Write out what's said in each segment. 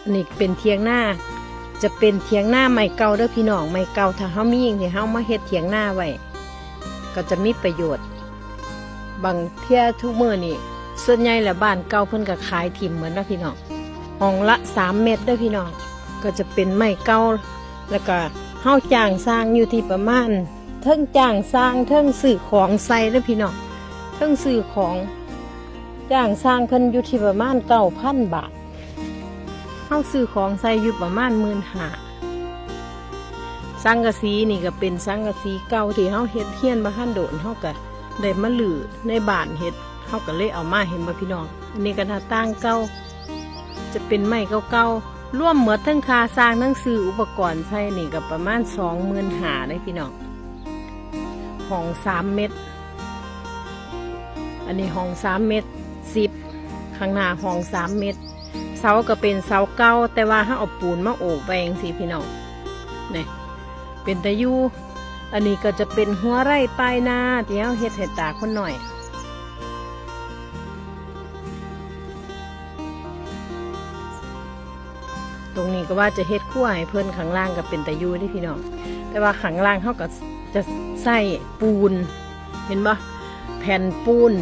อันนี้เป็นเถียงหน้าจะเป็นเถียงหน้าไม้เก่าเด้อพี่น้องไม้เก่าถ้าเฮามีอย่างที่เฮามาเฮ็ดเถียงหน้าไว้ก็จะมีประโยชน์บางเที่ยทุกมื้อนี่ส่วนใหญ่แล้วบ้านเก่าเพิ่นก็ขายถิ่มเหมือนนะพี่น้องห้องละ3 เมตรเด้อพี่น้องก็จะเป็นไม้เก่าแล้วก็เฮาจ้างสร้างอยู่ที่ประมาณเทิงจ้างสร้างเทิงซื้อของใส่เด้อพี่น้องเทิงซื้อของจ้างสร้างเพิ่นอยู่ที่ประมาณ9,000 บาทเฮาซื้อของใส่อยู่ประมาณ15,000สังกะสีนี่ก็เป็นสังกะสีเก่าที่เฮาเฮ็ดเฮียนบ่ทันโดนเฮาก็ได้มาลื้อในบ้านเฮ็ดเฮาก็เลยเอามาเห็นบ่พี่น้องอันนี้ก็หน้าต่างเก่าจะเป็นไม้เก่าๆรวมหมดทั้งค่าสร้างทั้งซื้ออุปกรณ์ใช้นี่ก็ประมาณ25,000ได้พี่น้องห้อง3 เมตรอันนี้ห้อง3 เมตร 10ข้างหน้าห้อง3 เมตรเสาก็เป็นเสาเก่าแต่ว่าเฮาเอาปูนมาโอบไว้จังซี่พี่น้องนี่เป็นตะยูอันนี้ก็จะเป็นหัวไร่ปลายนาที่เฮาเฮ็ดให้ตาคนหน่อยตรงนี้ก็ว่าจะเฮ็ดขั้วให้เพิ่นข้างล่างก็เป็นตะยูที่พี่น้องแต่ว่าข้างล่างเฮาก็จะใส่ปูนเห็นบ่แผ่นปูน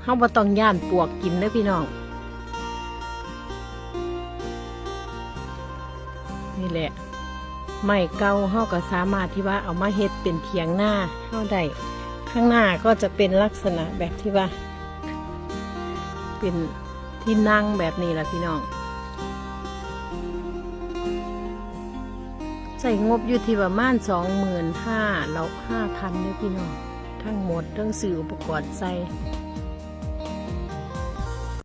เฮาบ่ต้องย่านปวกกินเด้อพี่น้องนี่แหละไม้เก่าเฮาก็สามารถที่ว่าเอามาเฮ็ดเป็นเถียงหน้าเฮาได้ข้างหน้าก็จะเป็นลักษณะแบบที่ว่าเป็นที่นั่งแบบนี้ล่ะพี่น้องใส่งบอยู่ที่ประมาณ25,000แล้ว5,000เด้อพี่น้องทั้งหมดทั้งซื้ออุปกรณ์ใส่